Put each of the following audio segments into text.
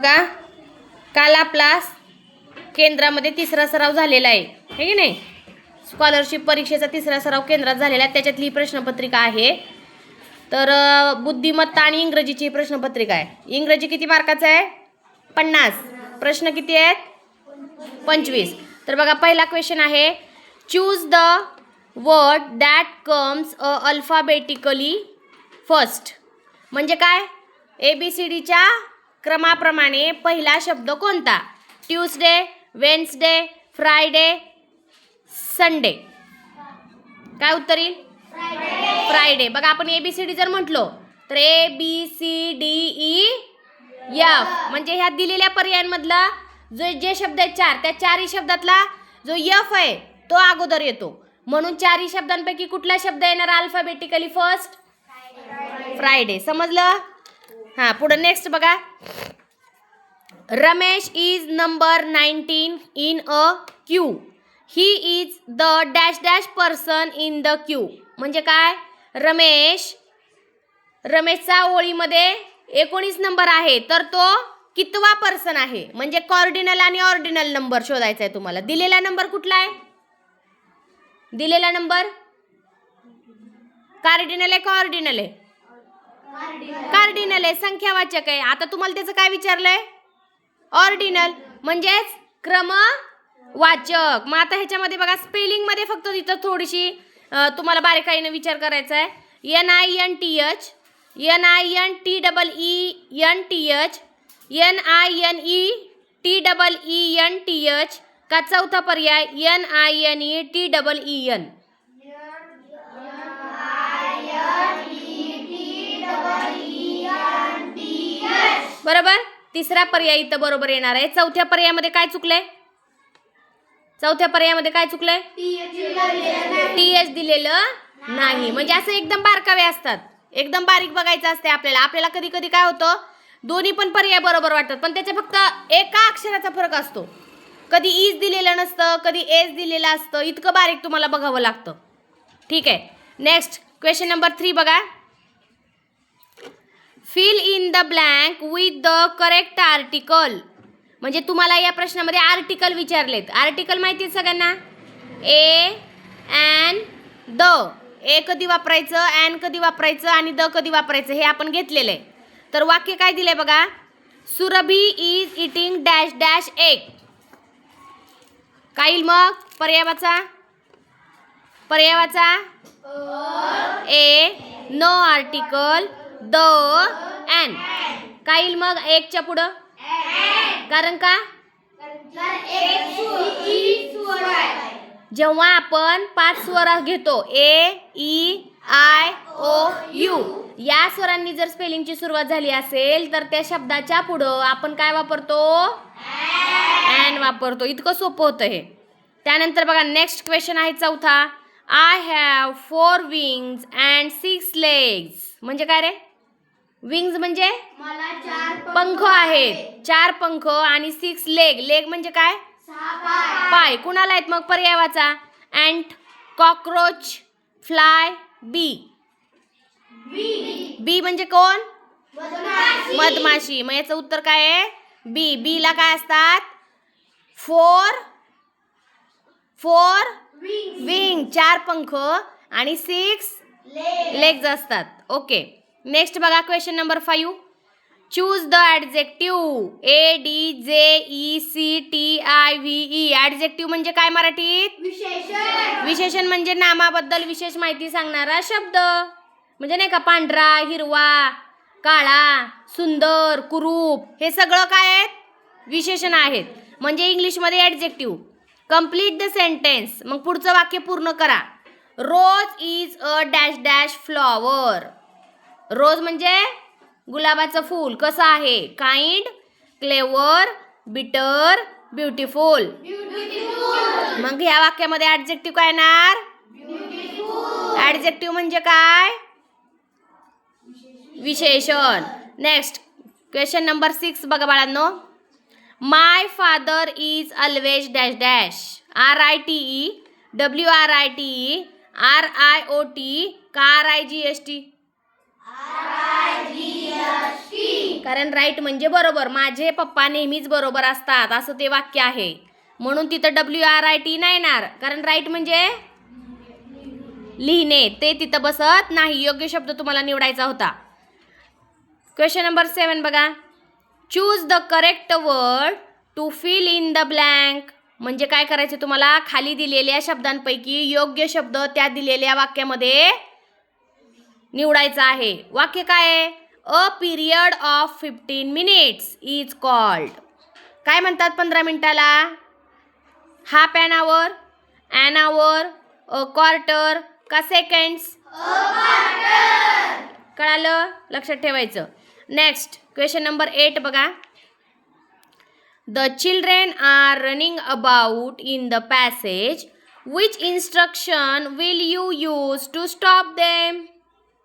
का काल आपला केंद्रामध्ये तिसरा सराव झालेला आहे हे की नाही. स्कॉलरशिप परीक्षेचा तिसरा सराव केंद्रात झालेला आहे. त्याच्यातली प्रश्नपत्रिका आहे. तर बुद्धिमत्ता आणि इंग्रजीची प्रश्नपत्रिका आहे. इंग्रजी किती मार्काचं आहे? 50. प्रश्न किती आहेत? 25. तर बघा पहिला क्वेश्चन आहे, choose the word that comes alphabetically first. म्हणजे काय? ABCDच्या क्रमाप्रमाणे पहिला शब्द कोणता? Tuesday, Wednesday, Friday, Sunday. काय उत्तर येईल? फ्रायडे. बघा आपण ABCD जर म्हटलो तर ABCDEF म्हणजे ह्या दिलेल्या पर्यायांमधला जे शब्द आहेत चार, त्या चारही शब्दातला जो F आहे तो अगोदर येतो. म्हणून चारही शब्दांपैकी कुठला शब्द येणार अल्फाबेटिकली फर्स्ट? फ्रायडे. समजलं? हां, पुढे नेक्स्ट बघा. Ramesh is number 19 in a Q. He is the dash dash person in the Q. म्हणजे काय? रमेशचा ओळीमध्ये 19 नंबर आहे, तर तो कितवा पर्सन आहे? म्हणजे कॉर्डिनल आणि ऑर्डिनल नंबर शोधायचा आहे तुम्हाला. दिलेला नंबर कुठला आहे? दिलेला नंबर कार्डिनल आहे का ऑर्डिनल आहे? कार्डिनल आहे, संख्यावाचक आहे. आता तुम्हाला त्याचं काय विचारलंय? ऑर्डिनल म्हणजेच क्रमवाचक. मग आता ह्याच्यामध्ये बघा स्पेलिंग मध्ये फक्त तिथं थोडीशी तुम्हाला बारीकाईने विचार करायचा आहे. NINTH, NINTEENTH, NINETEENTH का चौथा पर्याय NINETEEN. बरोबर. तिसरा पर्याय इथं बरोबर येणार आहे. चौथ्या पर्यायामध्ये काय चुकलंय? चौथ्या पर्यायामध्ये काय चुकलंय? TH दिलेलं नाही. म्हणजे असं एकदम बारकावे असतात, एकदम बारीक बघायचं असते आपल्याला. आपल्याला कधी कधी काय होतं, दोन्ही पण पर्याय बरोबर वाटतात पण त्याच्या फक्त एका अक्षराचा फरक असतो. कधी इज दिलेलं नसतं, कधी एस दिलेलं असतं. इतकं बारीक तुम्हाला बघावं लागतं. ठीक आहे. नेक्स्ट क्वेश्चन नंबर 3 बघा. Fill in the blank with the correct article. म्हणजे तुम्हाला या प्रश्नामध्ये आर्टिकल विचारलेत. आर्टिकल माहिती आहे सगळ्यांना? ए, ॲन, द. ए कधी वापरायचं, ॲन कधी वापरायचं आणि द कधी वापरायचं हे आपण घेतलेलं आहे. तर वाक्य काय दिलंय बघा. Surabhi is eating dash dash egg. काय येईल मग पर्यायाचा? A, no article, the, an. काय येईल मग एकच्या पुढं? कारण का? जेव्हा आपण 5 स्वर घेतो AEIOU या स्वरांनी जर स्पेलिंगची सुरुवात झाली असेल तर त्या शब्दाच्या पुढं आपण काय वापरतो? ॲन वापरतो. इतकं सोपं होतं हे. त्यानंतर बघा नेक्स्ट क्वेश्चन आहे चौथा. I have 4 wings and 6 legs. म्हणजे काय रे? विंग्स म्हणजे पंख आहेत, 4 पंख आणि 6 लेग. लेग म्हणजे काय? पाय. कुणाला आहेत मग पर्यायाचा? अँट, कॉकरोच, फ्लाय, बी. बी म्हणजे कोण? मधमाशी. मग याचं उत्तर काय आहे? बी. बी ला काय असतात? 4 विंग, 4 पंख आणि 6 लेग्स असतात. ओके. नेक्स्ट बघा question number 5. Choose the adjective. ADJECTIVE. Adjective म्हणजे काय मराठीत? विशेषण म्हणजे नामाबद्दल विशेष माहिती सांगणारा शब्द. म्हणजे नाही का, पांढरा, हिरवा, काळा, सुंदर, कुरूप हे सगळं काय आहेत? विशेषण आहेत. म्हणजे इंग्लिशमध्ये ॲडजेक्टिव्ह. Complete the sentence. मग पुढचं वाक्य पूर्ण करा. Rose is a dash dash flower. Rose म्हणजे गुलाबाचं फूल. कसं आहे? Kind, clever, bitter, beautiful. मग या वाक्यामध्ये ॲडजेक्टिव्ह काय येणार? ॲडजेक्टिव्ह म्हणजे काय? विशेषण. नेक्स्ट क्वेश्चन नंबर 6 बघा बाळांनो. My father is always dash dash. RITE, WRITE, RIOT का RIGST? कारण राईट म्हणजे बरोबर. माझे पप्पा नेहमीच बरोबर असतात असं ते वाक्य आहे. म्हणून तिथं WRIT नाही येणार. कारण राईट म्हणजे लिहिणे, ते तिथं बसत नाही. योग्य शब्द तुम्हाला निवडायचा होता. क्वेश्चन नंबर 7 बघा. Choose the correct word to fill in the blank. म्हणजे काय करायचे तुम्हाला, खाली दिलेल्या शब्दांपैकी योग्य शब्द त्या दिलेल्या वाक्यामध्ये निवडायचा आहे. वाक्य काय आहे? A period of 15 minutes is called. काय म्हणतात 15 मिनिटाला? Half an hour, an hour, a quarter का सेकंड्स? कळालं? लक्षात ठेवायचं. नेक्स्ट क्वेश्चन नंबर 8 बघा. The children are running about in the passage. Which instruction will you use to stop them.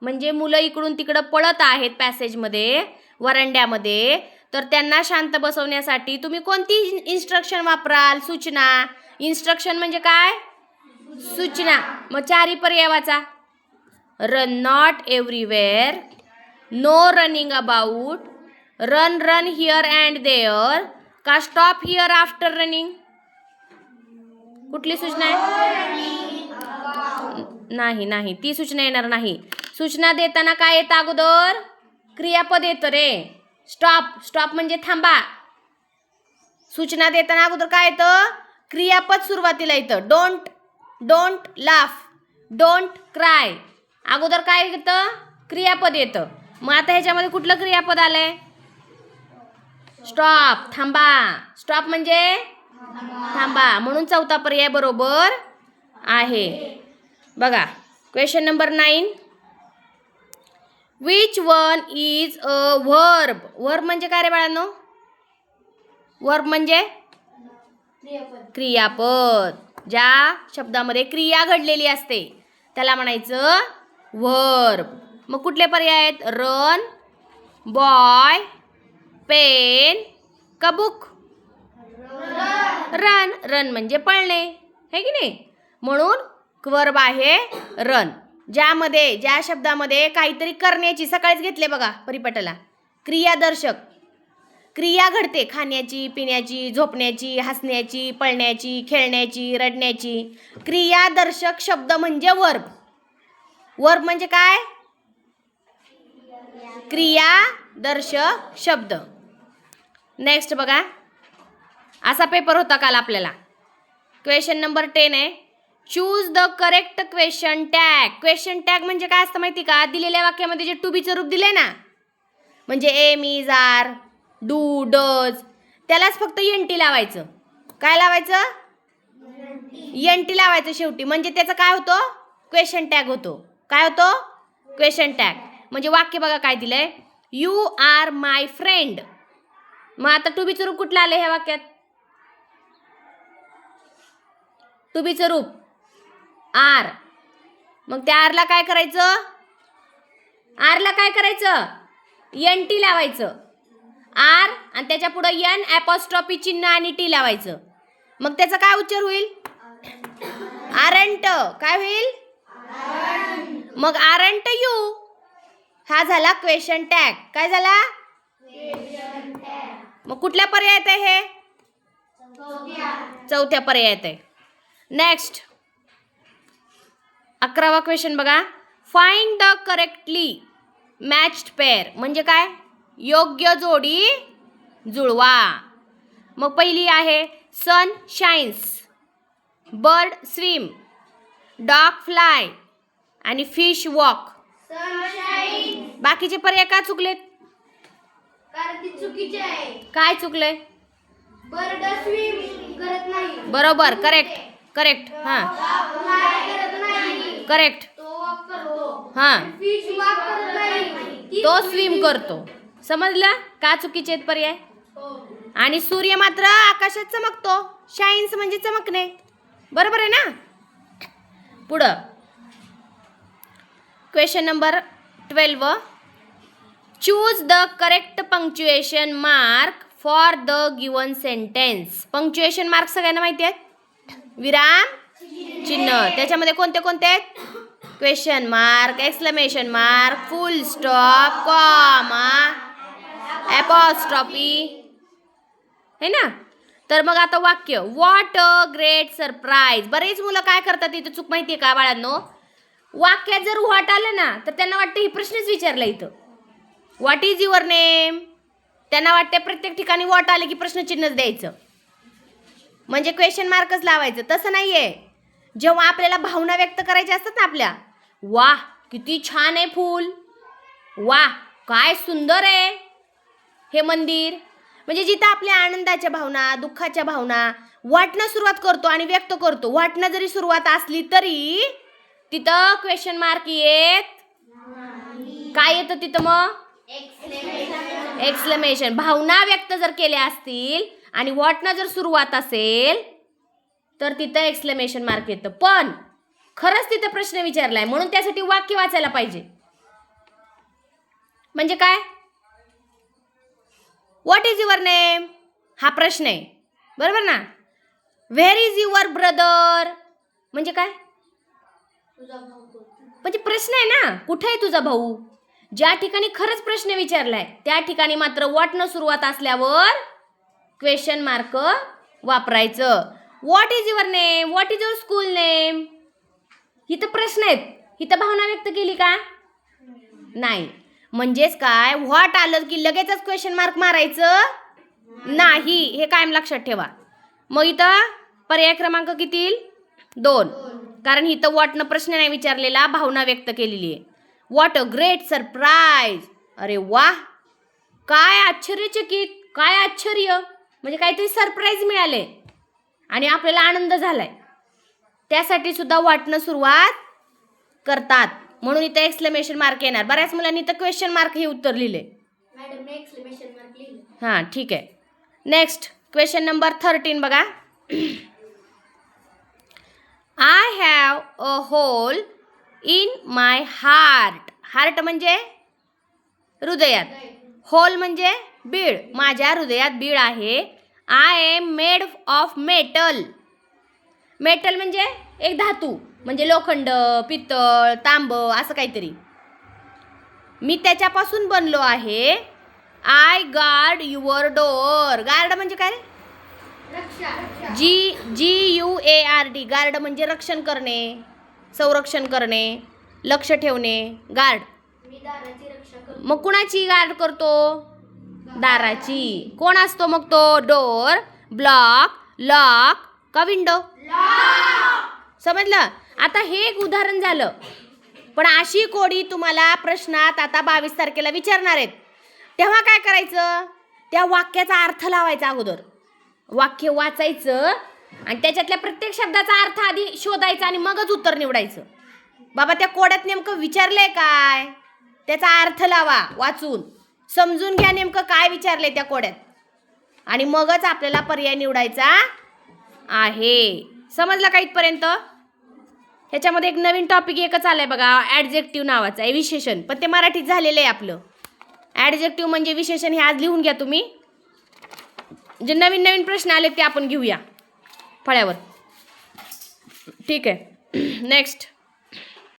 म्हणजे मुलं इकडून तिकडं पळत आहेत पॅसेजमध्ये, वरांड्यामध्ये. तर त्यांना शांत बसवण्यासाठी तुम्ही कोणती इन्स्ट्रक्शन वापराल? सूचना. इन्स्ट्रक्शन म्हणजे काय? सूचना. मग चारी पर्याय वाचा. Run not everywhere, no running about, run run here and there का स्टॉप हिअर आफ्टर रनिंग. कुठली सूचना आहे? नाही नाही, ती सूचना येणार नाही. सूचना देताना काय येतं अगोदर? क्रियापद येतं रे. स्टॉप. स्टॉप म्हणजे थांबा. सूचना देताना अगोदर काय येतं? क्रियापद सुरुवातीला येतं. Don't laugh, don't cry. अगोदर काय येतं? क्रियापद येतं. मग आता ह्याच्यामध्ये कुठलं क्रियापद आलंय? स्टॉप, थांबा. स्टॉप म्हणजे थांबा. म्हणून चौथा पर्याय बरोबर आहे. बघा question number 9. Which one is a verb. Verb म्हणजे काय रे बाळांनो? व्हर्ब म्हणजे क्रियापद. ज्या शब्दामध्ये क्रिया घडलेली असते त्याला म्हणायचं व्हर्ब. मग कुठले पर्याय आहेत? रन, बॉय, पेन का बुक? रन. रन म्हणजे पळणे, है की नाही? म्हणून वर्ब आहे रन. ज्या शब्दामध्ये काहीतरी करण्याची, सकाळीच घेतले बघा परिपाठाला, क्रियादर्शक क्रिया घडते. खाण्याची, पिण्याची, झोपण्याची, हसण्याची, पळण्याची, खेळण्याची, रडण्याची. क्रियादर्शक शब्द म्हणजे वर्ब. वर्ब म्हणजे काय? क्रियादर्शक शब्द. नेक्स्ट बघा. असा पेपर होता काल आपल्याला. क्वेश्चन नंबर 10 आहे. Choose the correct question tag. Question tag म्हणजे काय असतं माहिती का? दिलेल्या वाक्यामध्ये जे टू बीचं रूप दिले ना, म्हणजे am, is, are, do, does, त्यालाच फक्त एनटी लावायचं. काय लावायचं? एनटी लावायचं शेवटी. म्हणजे त्याचं काय होतं? क्वेश्चन टॅग होतो. काय होतो? Question tag. म्हणजे वाक्य बघा काय दिलंय. You are my friend. मग आता टू बीचं रूप कुठलं आलं ह्या वाक्यात? टू बीचं रूप आर. मग त्या आरला काय करायचं? आरला काय करायचं? एनटी लावायचं. आर आणि त्याच्या पुढे एन ॲपॉस्ट्रॉफी चिन्ह आणि टी लावायचं. मग त्याचा काय उच्चार होईल? आरंट. काय होईल? मग आरंट यू. हा झाला क्वेश्चन टॅग. काय झाला? मग कुठल्या पर्यायात आहे हे? चौथ्या पर्यायात आहे. नेक्स्ट 11वा क्वेश्चन बघा. Find the correctly matched pair. म्हणजे काय? योग्य जोडी जुळवा. मग पहिली आहे sun shines, bird swim, dog fly आणि फिश वॉक. बाकीचे पर्याय का चुकलेत? कारण ती चुकीची आहे. काय चुकलंय? बर्ड स्विम करत नाही. बरोबर. करेक्ट. करेक्ट. हां फ्लाय करत नाही. करेक्ट. तो वॉक करतो. हां फिश वॉक करत नाही. तो स्विम करतो. समजलं का चुकीचे आहेत पर्याय? आणि सूर्य मात्र आकाशात चमकतो. शाईन्स म्हणजे चमकणे. बरोबर आहे ना? पुढं question number 12. Choose the correct punctuation mark for the given sentence. Punctuation mark सगळ्यांना माहिती आहेत. विराम चिन्ह. त्याच्यामध्ये कोणते कोणते आहेत? क्वेश्चन मार्क, एक्सक्लेमेशन मार्क, फुल स्टॉप, कॉमा, अपॉस्ट्रॉफी है ना. तर मग आता वाक्य, व्हॉट अ ग्रेट सरप्राईज. बरेच मुलं काय करतात इथं चूक माहितीये का बाळांनो, वाक्यात जर व्हॉट आलं ना तर त्यांना वाटतं ही प्रश्नच विचारला इथं. व्हॉट इज युअर नेम, त्यांना वाटते प्रत्येक ठिकाणी व्हॉट आले की प्रश्नचिन्हच द्यायचं, म्हणजे क्वेश्चन मार्कच लावायचं. तसं नाहीये. जेव्हा आपल्याला भावना व्यक्त करायच्या असतात ना आपल्या, वाह किती छान आहे फूल, वाह काय सुंदर आहे हे मंदिर, म्हणजे जिथं आपल्या आनंदाच्या भावना, दुःखाच्या भावना वाटणं सुरुवात करतो आणि व्यक्त करतो, वाटणं जरी सुरुवात असली तरी तिथं क्वेश्चन मार्क येत, काय येतं तिथं मग, एक्सक्लेमेशन. भावना व्यक्त जर केल्या असतील आणि व्हॉटनं जर सुरुवात असेल तर तिथं एक्सक्लेमेशन मार्क येतं. पण खरंच तिथं प्रश्न विचारलाय म्हणून त्यासाठी वाक्य वाचायला पाहिजे. म्हणजे काय, व्हॉट इज युअर नेम हा प्रश्न आहे, बरोबर ना. व्हेअर इज युअर ब्रदर म्हणजे काय, म्हणजे प्रश्न आहे ना, कुठे आहे तुझा भाऊ. ज्या ठिकाणी खरंच प्रश्न विचारलाय त्या ठिकाणी मात्र व्हॉटनं सुरुवात असल्यावर क्वेश्चन मार्क वापरायचं. What is your name, what is your school name, इथं प्रश्न आहेत, इथं भावना व्यक्त केली का नाही. म्हणजेच काय, व्हॉट आलं की लगेचच क्वेश्चन मार्क मारायचं नाही, हे कायम लक्षात ठेवा. मग इथं पर्याय क्रमांक किती, 2, कारण इथं व्हॉटनं प्रश्न नाही विचारलेला, भावना व्यक्त केलेली आहे. व्हॉट अ ग्रेट सरप्राईज, अरे वा काय आश्चर्यचकित, काय आश्चर्य, म्हणजे काहीतरी सरप्राईज मिळाले आणि आपल्याला आनंद झालाय, त्यासाठी सुद्धा व्हॉटनं सुरुवात करतात, म्हणून इथं एक्सक्लेमेशन मार्क येणार. बऱ्याच मुलांनी इथं क्वेश्चन मार्क हे उत्तर लिहिले. मॅडम एक्सक्लेमेशन मार्क लिहिलं. हां ठीक आहे. नेक्स्ट क्वेश्चन नंबर 13 बघा. I have a whole in my heart. Heart म्हणजे हृदयात, होल म्हणजे बीड, माझ्या हृदयात बीड आहे. I am made of metal. Metal म्हणजे एक धातू, म्हणजे लोखंड, पित्तळ, तांब असं काहीतरी. मी त्याच्यापासून बनलो आहे. I guard your door. Guard म्हणजे काय, रक्षा. GUARD. गार्ड म्हणजे रक्षण करणे, संरक्षण करणे, लक्ष ठेवणे, गार्ड. मी दाराची रक्षा करतो. मग कुणाची गार्ड करतो, दाराची. कोण असतो मग तो, डोअर, ब्लॉक, लॉक का विंडो, समजलं. आता हे एक उदाहरण झालं, पण अशी कोडी तुम्हाला प्रश्नात आता 22 तारखेला विचारणार आहेत. तेव्हा काय करायचं, त्या वाक्याचा अर्थ लावायचा अगोदर, वाक्य वाचायचं आणि त्याच्यातल्या प्रत्येक शब्दाचा अर्थ आधी शोधायचा आणि मगच उत्तर निवडायचं. बाबा त्या कोड्यात नेमकं विचारलंय काय, त्याचा अर्थ लावा वाचून, समजून घ्या नेमकं काय विचारलंय त्या कोड्यात आणि मगच आपल्याला पर्याय निवडायचा आहे. समजलं का इथपर्यंत. ह्याच्यामध्ये एक नवीन टॉपिक एकच आलाय बघा, ॲडजेक्टिव्ह नावाचा आहे, विशेषण. पण ते मराठीत झालेलं आहे आपलं. ॲडजेक्टिव्ह म्हणजे विशेषण, हे आज लिहून घ्या तुम्ही. जे नवीन नवीन प्रश्न आले ते आपण घेऊया फळ्यावर, ठीक आहे. नेक्स्ट